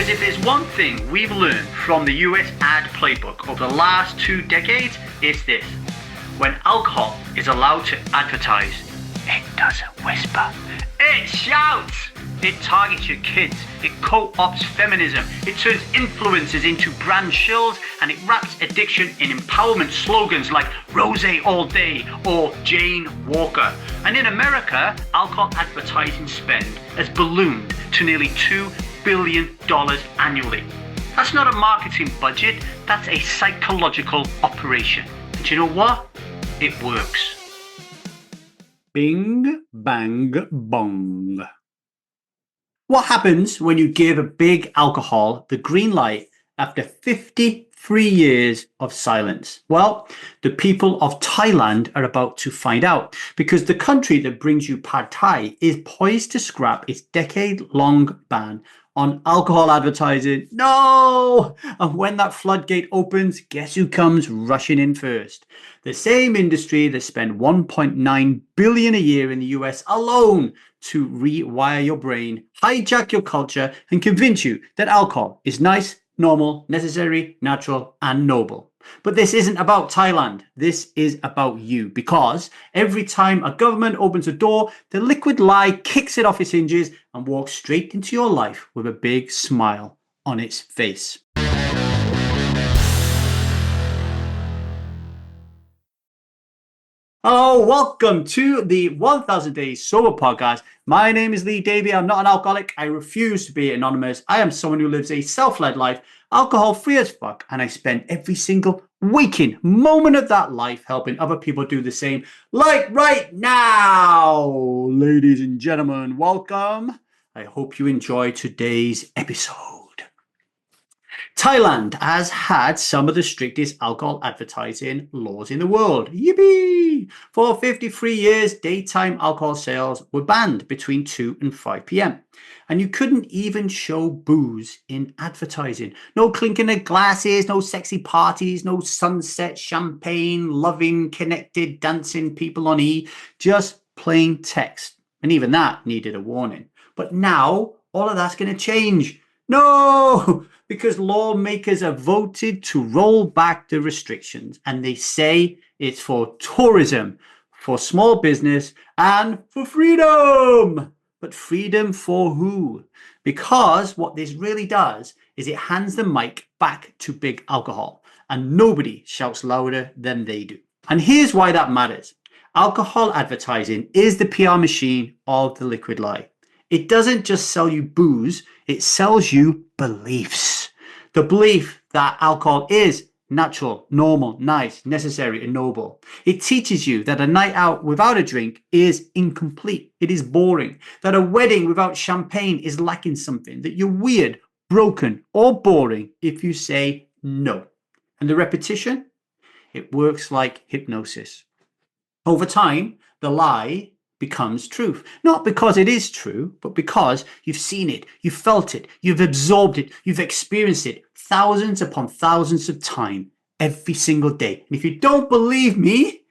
Because if there's one thing we've learned from the US ad playbook over the last 2 decades, it's this. When alcohol is allowed to advertise, it doesn't whisper, it shouts. It targets your kids, it co-ops feminism, it turns influencers into brand shills, and it wraps addiction in empowerment slogans like Rose all day or Jane Walker. And in America, alcohol advertising spend has ballooned to nearly $2 billion annually. That's not a marketing budget, that's a psychological operation. And you know what? It works. Bing, bang, bong. What happens when you give a big alcohol the green light after 53 years of silence? Well, the people of Thailand are about to find out, because the country that brings you pad thai is poised to scrap its decade-long ban on alcohol advertising. No! And when that floodgate opens, guess who comes rushing in first? The same industry that spent $1.9 billion a year in the US alone to rewire your brain, hijack your culture, and convince you that alcohol is nice, normal, necessary, natural, and noble. But this isn't about Thailand. This is about you, because every time a government opens a door, the liquid lie kicks it off its hinges and walks straight into your life with a big smile on its face. Hello, welcome to the 1000 Days Sober podcast. My name is LeeDavy. I'm not an alcoholic. I refuse to be anonymous. I am someone who lives a self-led life, alcohol-free as fuck, and I spend every single waking moment of that life helping other people do the same, like right now. Ladies and gentlemen, welcome. I hope you enjoy today's episode. Thailand has had some of the strictest alcohol advertising laws in the world. Yippee! For 53 years, daytime alcohol sales were banned between 2 and 5 p.m. And you couldn't even show booze in advertising. No clinking of glasses, no sexy parties, no sunset champagne, loving, connected, dancing people on E, just plain text. And even that needed a warning. But now, all of that's going to change. No! Because lawmakers have voted to roll back the restrictions, and they say it's for tourism, for small business, and for freedom. But freedom for who? Because what this really does is it hands the mic back to big alcohol, and nobody shouts louder than they do. And here's why that matters. Alcohol advertising is the PR machine of the liquid lie. It doesn't just sell you booze, it sells you beliefs. The belief that alcohol is natural, normal, nice, necessary, and noble. It teaches you that a night out without a drink is incomplete. It is boring. That a wedding without champagne is lacking something. That you're weird, broken, or boring if you say no. And the repetition? It works like hypnosis. Over time, the lie becomes truth. Not because it is true, but because you've seen it, you've felt it, you've absorbed it, you've experienced it thousands upon thousands of times every single day. And if you don't believe me,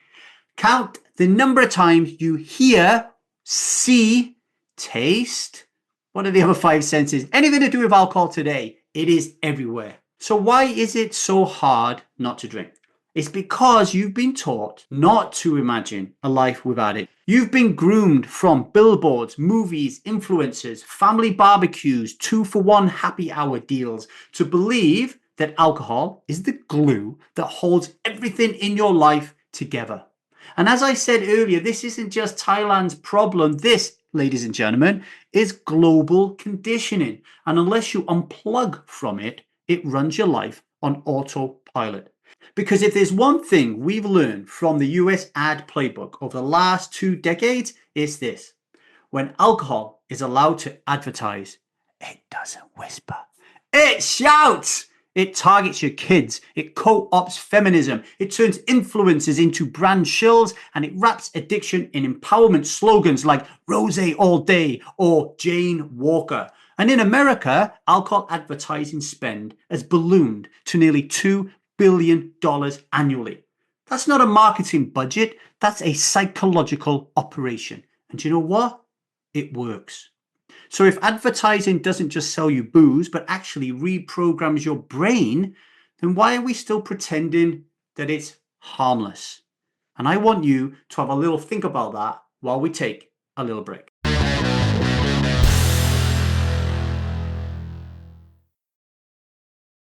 count the number of times you hear, see, taste. What are the other 5 senses? Anything to do with alcohol today, it is everywhere. So why is it so hard not to drink? It's because you've been taught not to imagine a life without it. You've been groomed from billboards, movies, influencers, family barbecues, 2-for-1 happy hour deals to believe that alcohol is the glue that holds everything in your life together. And as I said earlier, this isn't just Thailand's problem. This, ladies and gentlemen, is global conditioning. And unless you unplug from it, it runs your life on autopilot. Because if there's one thing we've learned from the US ad playbook over the last 2 decades, it's this. When alcohol is allowed to advertise, it doesn't whisper. It shouts. It targets your kids. It co-ops feminism. It turns influencers into brand shills, and it wraps addiction in empowerment slogans like Rose all day or Jane Walker. And in America, alcohol advertising spend has ballooned to nearly $2 billion annually. That's not a marketing budget, that's a psychological operation. And you know what? It works. So if advertising doesn't just sell you booze, but actually reprograms your brain, then why are we still pretending that it's harmless? And I want you to have a little think about that while we take a little break.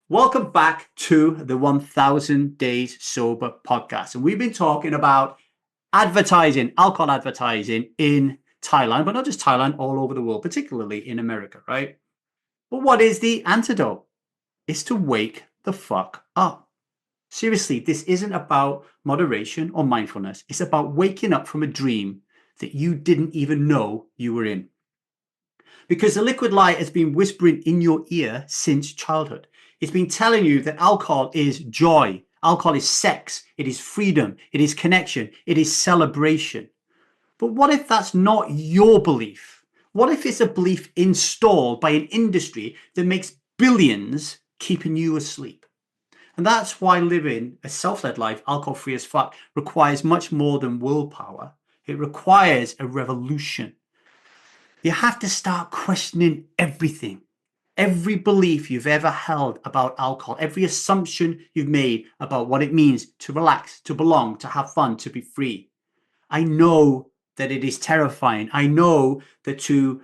Welcome back to the 1000 Days Sober podcast. And we've been talking about advertising, alcohol advertising in Thailand, but not just Thailand, all over the world, particularly in America, right? But what is the antidote? It's to wake the fuck up. Seriously, this isn't about moderation or mindfulness. It's about waking up from a dream that you didn't even know you were in. Because the liquid lie has been whispering in your ear since childhood. It's been telling you that alcohol is joy, alcohol is sex, it is freedom, it is connection, it is celebration. But what if that's not your belief? What if it's a belief installed by an industry that makes billions keeping you asleep? And that's why living a self-led life, alcohol-free as fuck, requires much more than willpower. It requires a revolution. You have to start questioning everything. Every belief you've ever held about alcohol, every assumption you've made about what it means to relax, to belong, to have fun, to be free. I know that it is terrifying. I know that to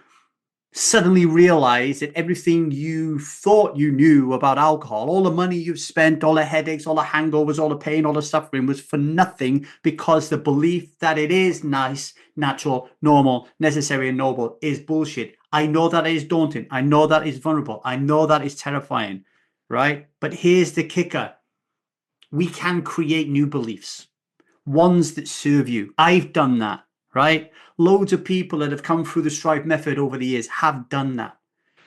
suddenly realize that everything you thought you knew about alcohol, all the money you've spent, all the headaches, all the hangovers, all the pain, all the suffering was for nothing because the belief that it is nice, natural, normal, necessary, and noble is bullshit. I know that is daunting. I know that is vulnerable. I know that is terrifying, right? But here's the kicker. We can create new beliefs, ones that serve you. I've done that, right? Loads of people that have come through the Strive method over the years have done that.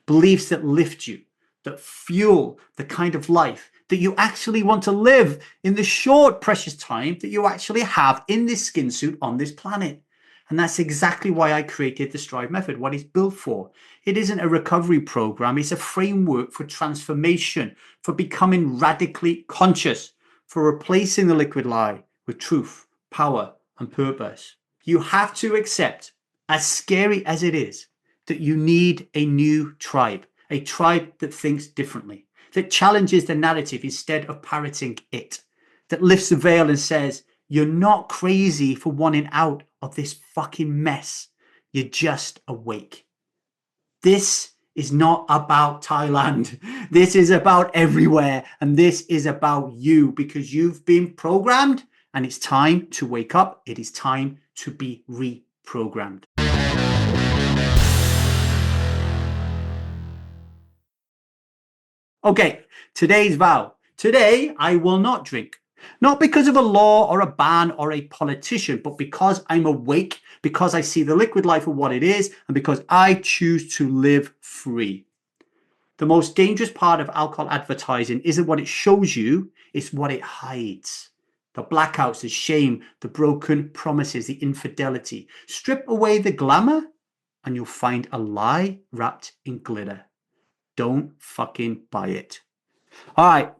Beliefs that lift you, that fuel the kind of life that you actually want to live in the short, precious time that you actually have in this skin suit on this planet. And that's exactly why I created the Strive method, what it's built for. It isn't a recovery program. It's a framework for transformation, for becoming radically conscious, for replacing the liquid lie with truth, power, and purpose. You have to accept, as scary as it is, that you need a new tribe, a tribe that thinks differently, that challenges the narrative instead of parroting it, that lifts the veil and says, you're not crazy for wanting out of this fucking mess. You're just awake. This is not about Thailand. This is about everywhere. And this is about you because you've been programmed and it's time to wake up. It is time to be reprogrammed. Okay, today's vow. Today, I will not drink. Not because of a law or a ban or a politician, but because I'm awake, because I see the liquid life for what it is, and because I choose to live free. The most dangerous part of alcohol advertising isn't what it shows you, it's what it hides. The blackouts, the shame, the broken promises, the infidelity. Strip away the glamour and you'll find a lie wrapped in glitter. Don't fucking buy it. All right.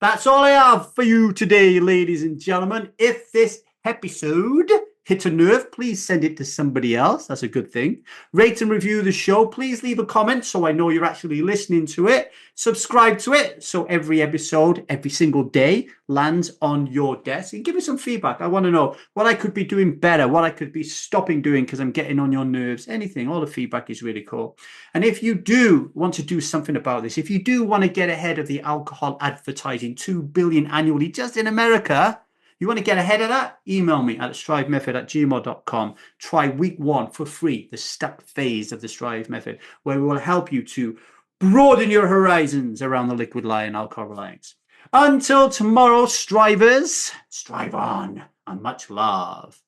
That's all I have for you today, ladies and gentlemen. If this episode hit a nerve, please send it to somebody else. That's a good thing. Rate and review the show. Please leave a comment so I know you're actually listening to it. Subscribe to it so every episode, every single day lands on your desk. And give me some feedback. I want to know what I could be doing better, what I could be stopping doing because I'm getting on your nerves. Anything. All the feedback is really cool. And if you do want to do something about this, if you do want to get ahead of the alcohol advertising, 2 billion annually just in America, you want to get ahead of that? Email me at strivemethod@gmail.com. Try week 1 for free, the stuck phase of the Strive method, where we will help you to broaden your horizons around the liquid lie and alcohol reliance. Until tomorrow, strivers, strive on and much love.